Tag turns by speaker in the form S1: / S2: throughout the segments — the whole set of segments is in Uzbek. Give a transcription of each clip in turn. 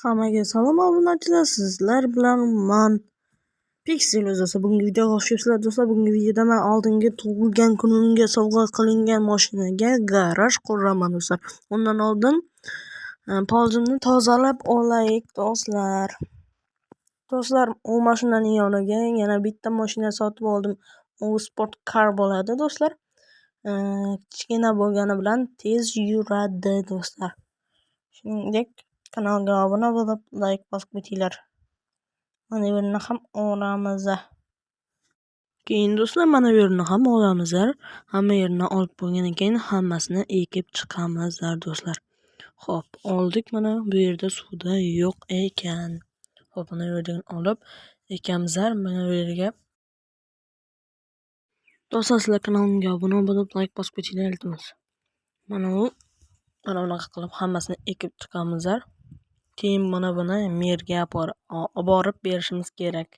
S1: Hammaga salom obunachilar, sizlar bilan man Pixel do'stlar. Bugungi videoga xush kelibsizlar do'stlar. Bugungi videoda men oldingi tug'ilgan kunimga sovg'a qilingan mashinaga garaj quraman do'stlar. Undan oldin poljimni tozalab olaylik do'stlar. Do'stlar, u mashinaning yoniga yana bitta mashina sotib oldim. U sport car bo'ladi do'stlar. Kichkina bo'lgani bilan tez yuradi do'stlar. Shuningdek, kanalga obuna bo'lib, like bosib ketinglar. Mana bu yerni ham olamiz. Keyin do'stlar, mana bu yerni ham olamiz. Hamma yerni olib bo'lgandan keyin hammasini ekib chiqamiz do'stlar. Xo'p, oldik. Mana bu yerda suvda yo'q ekan. Xo'p, mana bu yerdan olib ekamiz. Mana bu yerga do'stlar, sizlar kanalimga obuna bo'lib, like bosib ketinglar iltimos. Mana bunaqa qilib hammasini ekib chiqamiz. Keyin mana buni merga olib borib berishimiz kerak.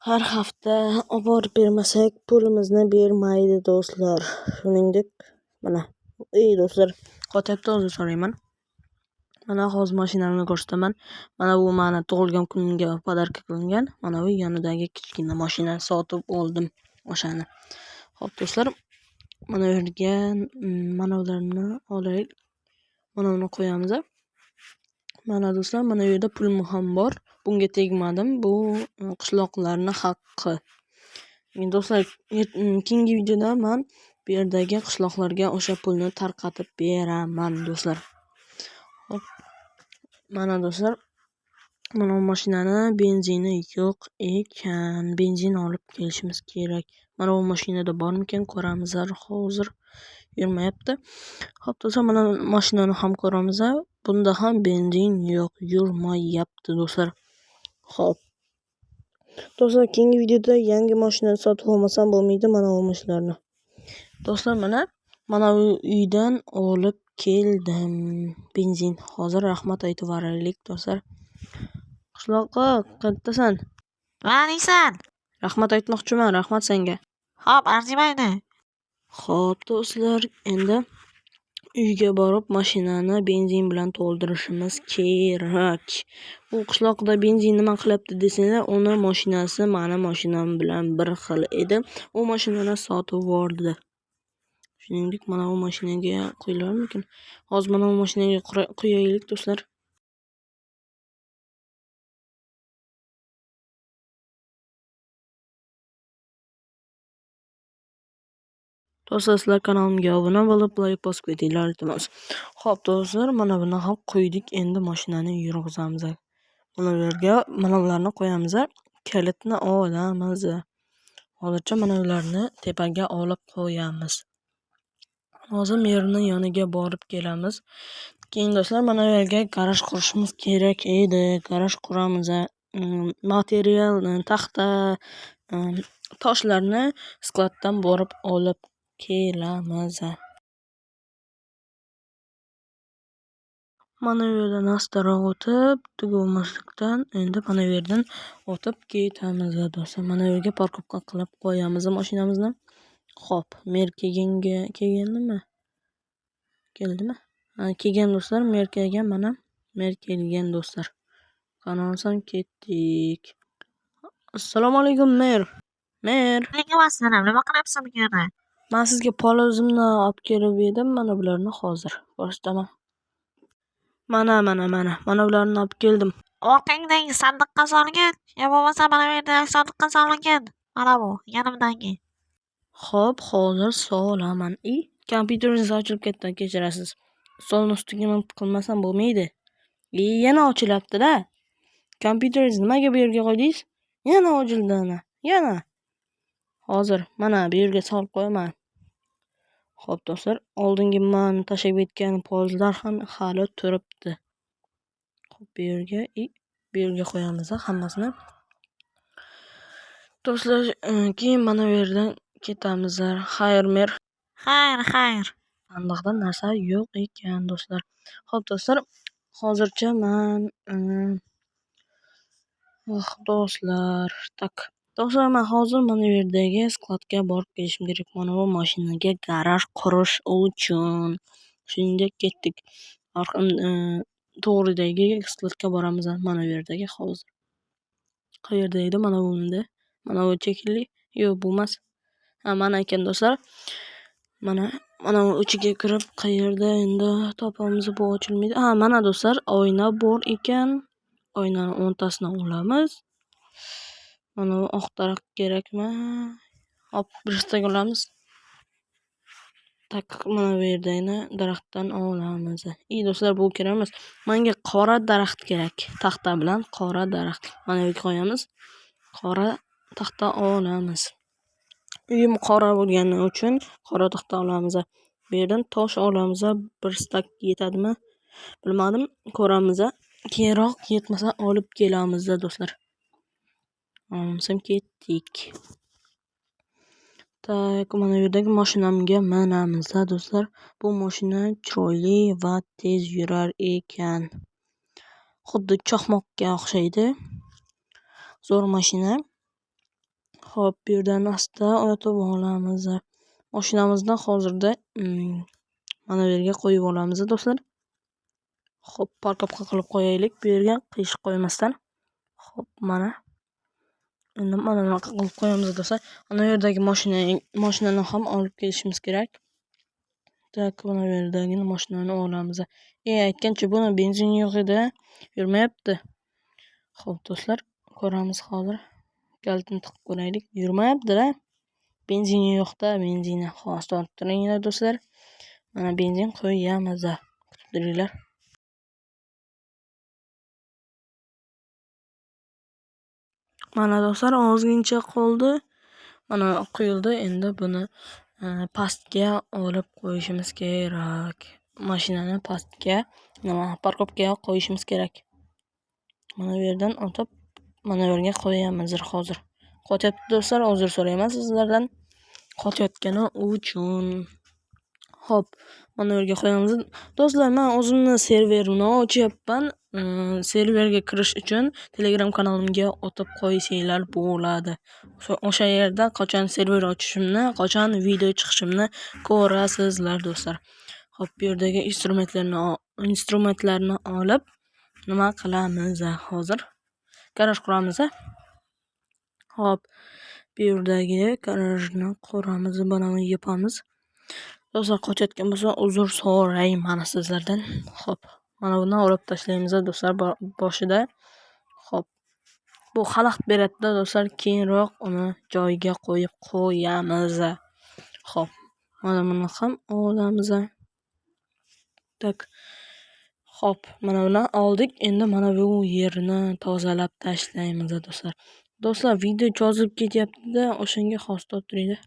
S1: Har hafta olib borib bermasak pulimizni bermaydi do'stlar. Shuningdek, mana do'stlar, qo'yibdi, o'zim so'rayman. Mana hozir mashinamni ko'rsataman. Mana bu meni tug'ilgan kunimga podarka qilingan. Mana bu yonidagi kichkina mashina sotib oldim o'shani. Xo'p do'stlar, mana bu yerga mana bularni olaylik. Mana buni qo'yamiz. Mana do'stlar, mana bu yerda pulim ham bor. Bunga tegmadim. Bu qishloqlarning haqqi. Do'stlar, keyingi videoda men bu yerdagi qishloqlarga o'sha pulni tarqatib beraman do'stlar. Hop. Mana do'stlar, mana mashinani benzini yo'q ekan. Benzin olib kelishimiz kerak. Mana bu mashinada bormikan ko'ramiz. Hozir yurmayapti. Hop do'stlar, mana mashinani ham ko'ramiz. Bunda ham benzin yo'q, yurmayapti do'stlar. Xo'p. Do'stlar, keyingi videoda yangi mashina sotib olmasam bo'lmaydi mana bu mashinalarni. Do'stlar, mana bu uydan olib keldim benzin. Hozir rahmat aytib yuboraylik do'stlar. Qishloqqa qayerdasan?
S2: Manisan?
S1: Rahmat aytmoqchiman, rahmat senga.
S2: Xo'p, arzimaydi.
S1: Xo'p do'stlar, endi uyga borib mashinani benzin bilan to'ldirishimiz kerak. U qishloqda benzin nima qilyapti desanglar, uni mashinasi meni mashinam bilan bir xil edi. U mashinani sotib yubordi. Shuningdek, mana bu mashinaga qo'yilarmikin? Hozir mana bu mashinaga qo'yaylik do'stlar. Do'stlar, sizlar kanalimga obuna bo'lib, like bosib ketinglar iltimos. Xo'p do'stlar, mana buni ham qo'ydik. Endi mashinani yurg'izamiz. Mana bu yerga mana bularni qo'yamiz. Kalitni olamiz. Hozircha mana ularni tepaga olib qo'yamiz. Hozir yerni yoniga borib kelamiz. Keyin do'stlar, mana bu yerga garaj qurishimiz kerak edi. Garaj quramiz. Material, taxta, toshlarni skladdan borib olib kelamiz. Mana bu yerdan astaroq o'tib, tug'ilmaslikdan endi mana bu yerdan o'tib ketamiz do'stlar. Mana bu yerga parkovka qilib qo'yamiz mashinamizni. Xo'p, mer kelgandimi? Keldimi? Kelgan do'stlar, mer kelgan, mana mer kelgan do'stlar. Qani olsam ketdik. Assalomu alaykum mer. Mer.
S2: Alaykum assalom. Nima qilyapsan bu yerda?
S1: Men sizga polozimni olib kelib edim. Mana bularni hozir ko'rsataman. Mana bularni olib keldim.
S2: Orqangdagi sandiqqa solgin. Ya bo'lmasa mana bu yerdagi sandiqqa solgin. Mana bu yonimdagi.
S1: Xo'p, hozir solaman. Kompyuteringiz ochilib ketdi, kechirasiz. Stolni ustiga qilmasam bo'lmaydi. Yana ochilyapti-da. Kompyuteringiz nimaga bu yerga qo'ydingiz? Yana ochildi ana. Yana. Hozir mana bu yerga solib qo'yaman. Xo'p do'stlar, oldingi men tashab ketgan pollar ham hali turibdi. Xo'p, bu yerga qo'yamiz hammasini. Do'stlar, keyin mana bu yerdan ketamiz. Xayr mer.
S2: Xayr.
S1: Sandiqda narsa yo'q ekan do'stlar. Xo'p do'stlar, hozircha men do'stlar, do'stlar, men hozir mana bu yerdagi skladga borib kelishim kerak. Mana bu mashinaga garaj qurish uchun. Shuningdek ketdik. to'g'ridagi skladga boramiz. Mana bu yerdagi hozir. Qayerda edi? Mana bunda. Mana bu chekilli. Yo'q, bu emas. Mana ekan do'stlar. Mana bu ichiga kirib qayerda endi topamiz, bu ochilmaydi. Mana do'stlar, oyna bor ekan. Oynaning o'ntasini olamiz. Mana bu oq daraxt kerakmi? Hop, birstaga olamiz. Tak, mana bu yerdagini daraxtdan olamiz. Do'stlar, bu kerak emas. Menga qora daraxt kerak. Taxta bilan qora daraxt. Mana bu yerga qo'yamiz. Qora taxta olamiz. Uyim qora bo'lgani uchun qora taxta olamiz. Bu yerdan tosh olamiz. Bir stak yetadimi? Bilmadim, ko'ramiz. Keyinroq yetmasa olib kelamiz do'stlar. Olmasam ketdik. Tak, mana bu yerdagi mashinamga minamiz do'stlar. Bu mashina chiroyli va tez yurar ekan. Xuddi chaqmoqqa o'xshaydi. Zo'r mashina. Xo'p, bu yerdan asta o'tib olamiz. Mashinamizni hozirda mana bu yerga qo'yib olamiz do'stlar. Xo'p, parkovka qilib qo'yaylik bu yerga, qiyshiq qo'ymasdan. Xo'p, mana. Endi mana bunaqa qilib qo'yamiz do'stlar. Ana bu yerdagi mashinani ham olib kelishimiz kerak. Tak, mana bu yerdagi mashinani olamiz. Aytgancha buni benzini yo'q edi, yurmayapti. Xo'p do'stlar, ko'ramiz hozir. Kalitini tiqib ko'raylik. Yurmayapti-da. Benzini yo'q-da, benzini. Hozir tortib turinglar do'stlar. Mana benzin qo'yamiz. Kutib turinglar. Mana do'stlar, ozgincha qoldi. Mana quyildi. Endi buni pastga olib qo'yishimiz kerak. Mashinani pastga, parkovkaga qo'yishimiz kerak. Mana bu yerdan o'tib, mana bu yerga qo'yamiz hozir. Qo'tyapti do'stlar, uzr so'rayman sizlardan. Qo'tayotgani uchun. Xo'p, mana bu yerga qo'yamiz. Do'stlar, men o'zimni serverimni ochyapman. Serverga kirish uchun Telegram kanalimga o'tib qo'ysanglar bo'ladi. O'sha yerda qachon server ochishimni, qachon video chiqishimni ko'rasizlar do'stlar. Xo'p, bu yerdagi instrumentlarni olib nima qilamiz hozir? Garaj quramiz. Xo'p, bu yerdagi garajni quramiz, buni yopamiz. Do'stlar, qochayotgan bo'lsa uzr so'rayman sizlardan. Xo'p, mana buni olib tashlaymiz do'stlar boshida. Xo'p, bu xalaqit beradi do'stlar, keyinroq uni joyiga qo'yib qo'yamiz. Xo'p, mana buni ham olamiz. Tak. Xo'p, mana buni oldik. Endi mana bu yerni tozalab tashlaymiz do'stlar. Do'stlar, video cho'zib ketyapti-da, o'shanga xos turinglar.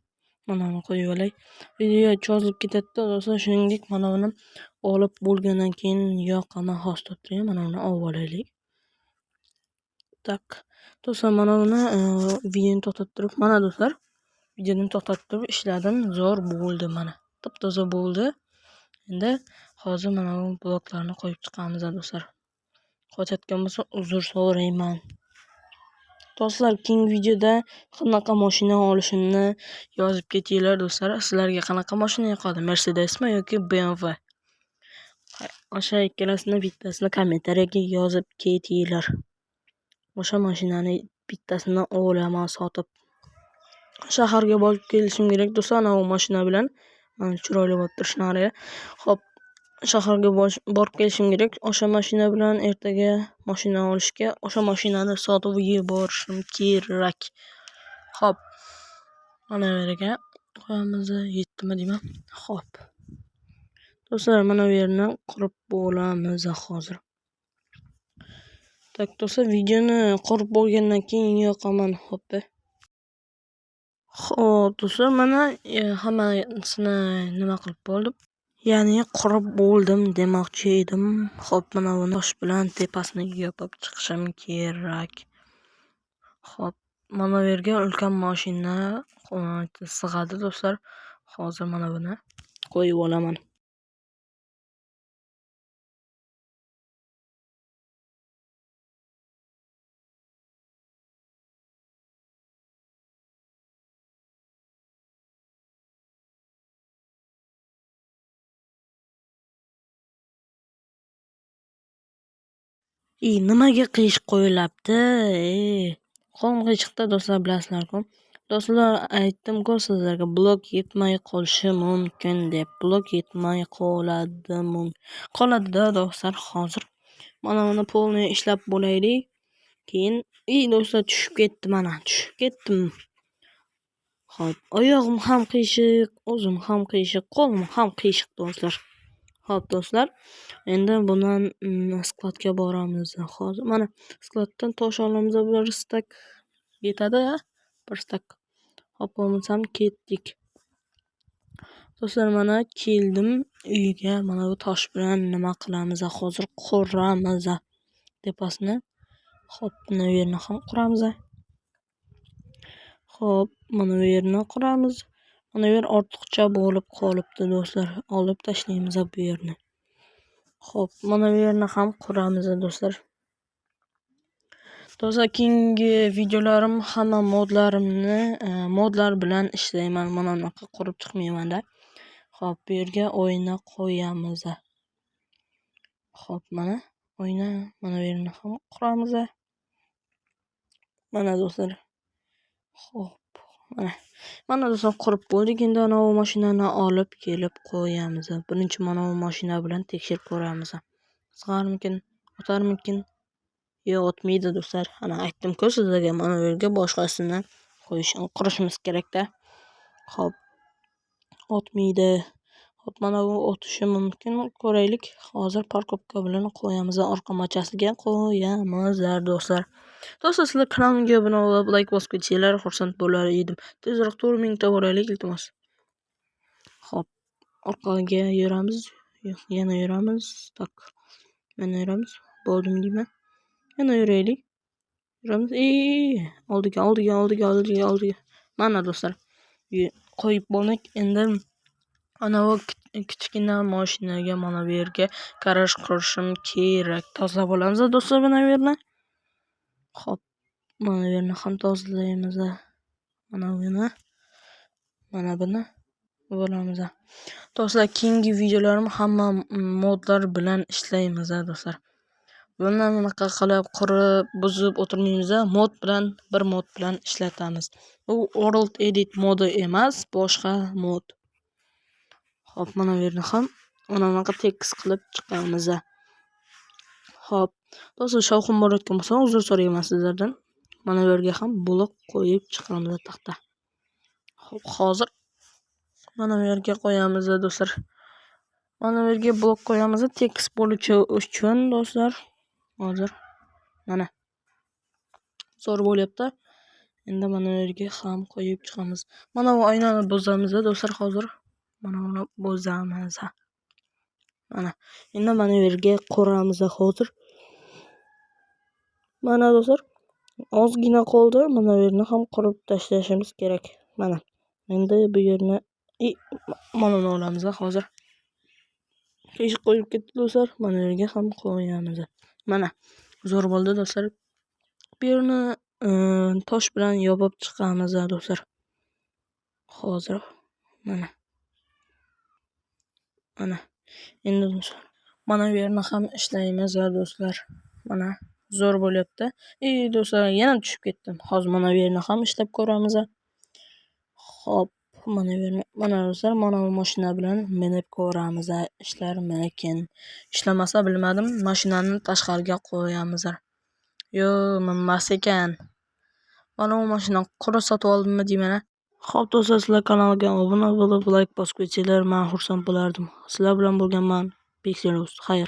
S1: Mana buni qo'yib olay. Video cho'zib ketadi do'stlar, shuningdek mana buni olib bo'lgandan keyin yoqama xos turing, mana buni olib olaylik. Tak. Do'stlar, mana buni videoni to'xtatib turib, mana do'stlar, videoni to'xtatib turib ishladim, zo'r bo'ldi mana. Top-toza bo'ldi. Endi hozir mana bu bloklarni qo'yib chiqamiz do'stlar. Qochayotgan bo'lsa uzr so'rayman. Do'stlar, keyingi videoda qanaqa mashina olishimni yozib ketinglar do'stlar. Sizlarga qanaqa mashina yoqadi? Mercedesmi yoki BMW? O'sha ikkalasini bittasini kommentariyaga yozib ketinglar. O'sha mashinani bittasini olaman sotib. Shaharga borib kelishim kerak do'stlar, ana bu mashina bilan. Mana chiroyli bo'lib turishini qaranglar. Xo'p, shaharga borib kelishim kerak. O'sha mashina bilan ertaga mashina olishga, o'sha mashinani sotib yuborishim kerak. Xo'p. Mana bu yerga qo'yamiz. Yetdimi deyman. Xo'p. Do'stlar, mana bu yerni qurib bo'lamiz hozir. Tak, do'stlar, videoni qurib bo'lgandan keyin yoqaman, xo'p. Xo'p, do'stlar, mana hammasini nima qilib bo'ldim? Ya'ni qurib bo'ldim demoqchi edim. Xo'p, mana buni tosh bilan tepasini yopib chiqishim kerak. Xo'p, mana bu yerga ulkan mashina sig'adi do'stlar. Hozir mana buni qo'yib olaman. Nimaga qiyshiq qo'yilabdi? Qo'lim qiyshiqda do'stlar, bilasizlar-ku. Do'stlar, aytdim-ku sizlarga blok yetmay qolishi mumkin deb. Blok yetmay qoladi-da do'stlar. Hozir mana buni polniy ishlab bo'laylik. Keyin do'stlar tushib ketdi, mana tushib ketdim. Xo'p, oyog'im ham qiyshiq, o'zim ham qiyshiq, qo'lim ham qiyshiq do'stlar. Xo'p do'stlar, endi bundan skladga boramiz. Hozir mana skladdan tosh olamiz, bir stak yetadi-a? Bir stak. Xo'p, bo'lmasam ketdik. Do'stlar, mana keldim uyga. Mana bu tosh bilan nima qilamiz? Hozir quramiz tepasini. Xo'p, mana bu yerni ham quramiz. Xo'p, mana bu yerni quramiz. Mana bu yer ortiqcha bo'lib qolibdi do'stlar. Olib tashlaymiz bu yerni. Xo'p, mana bu yerni ham quramiz do'stlar. Do'stlar, keyingi videolarim hamma modlar bilan ishlayman. Mana bunaqa qurib chiqmayman-da. Xo'p, bu yerga oyna qo'yamiz. Xo'p, mana oyna, mana bu yerni ham quramiz. Mana do'stlar. Xo'p, mana do'stlar, qurib bo'ldik. Endi ana bu mashinani olib kelib qo'yamiz. Birinchi mana bu mashina bilan tekshirib ko'ramiz. Sig'armikin, o'tarmikin? Yo'q, o'tmaydi do'stlar. Ana aytdim-ku sizlarga, mana bu yerga boshqasini qurishimiz kerak-da. Xo'p, o'tmaydi. Xo'p, mana bu o'tishi mumkin, ko'raylik. Hozir parkovka bilan qo'yamiz, orqa machasiga qo'yamiz do'stlar. Do'stlar, sizlar kanalimga obuna bo'lib, like bosib ketsanglar xursand bo'lar edim. Tezroq 4000 ta bo'laylik, iltimos. Xo'p, orqaga yuramiz, yana yuramiz, tak. Yana yuramiz, bo'ldim deyman. Yana yuraylik. Yuramiz. Oldiga. Mana do'stlar, qo'yib bo'ldik. Endi ana bu kichkina mashinaga mana bu yerga garaj qurishim kerak. Tozalab olamiz do'stlar mana bu yerni. Xo'p, mana bu yerni ham tozalaymiz. Mana buni bo'lamiz. Do'stlar, keyingi videolarim hamma modlar bilan ishlaymiz do'stlar. Bundan bunaqa qilib qurib buzib o'tirmaymiz. Bir mod bilan ishlatamiz. Bu World Edit modi emas, boshqa mod. Xo'p, mana bu yerni ham mana bunaqa tekis qilib chiqamiz. Xo'p, do'stlar, shovqin borayotgan bo'lsa uzr so'rayman sizlardan. Mana bu yerga ham blok qo'yib chiqamiz taxta. Xo'p, hozir mana bu yerga qo'yamiz do'stlar. Mana bu yerga blok qo'yamiz tekis bo'lishi uchun do'stlar. Hozir mana zo'r bo'lyapti. Endi mana bu yerga ham qo'yib chiqamiz. Mana bu oynani buzamiz do'stlar hozir. Mana buni buzamiz. Mana. Endi mana bu yerga quramiz hozir. Mana do'stlar, ozgina qoldi. Mana bu yerni ham qurib tashlashimiz kerak. Mana. Endi bu yerni mana buni olamiz hozir. Qiyshiq qo'yib ketdi do'stlar. Mana bu yerga ham qo'yamiz. Mana. Zo'r bo'ldi do'stlar. Bu yerni tosh bilan yopib chiqamiz do'stlar. Hozir mana. Endi do'stlar, mana bu yerni ham ishlaymiz do'stlar. Mana zo'r bo'lyapti. Do'stlar, yana tushib ketdim. Hozir mana bu yerni ham ishlab ko'ramiz. Xo'p, mana bu yerni, mana do'stlar, mana bu mashina bilan minib ko'ramiz. Ishlarmikin? Ishlamasa bilmadim, mashinani tashqariga qo'yamiz. Yo'q, minmas ekan. Mana bu mashina qurib sotib oldimmi deyman. Xo'p do'stlar, sizlar kanalga obuna bo'lib, like bosib ketsanglar men xursand bo'lardim. Sizlar bilan bo'lganman. Xayr.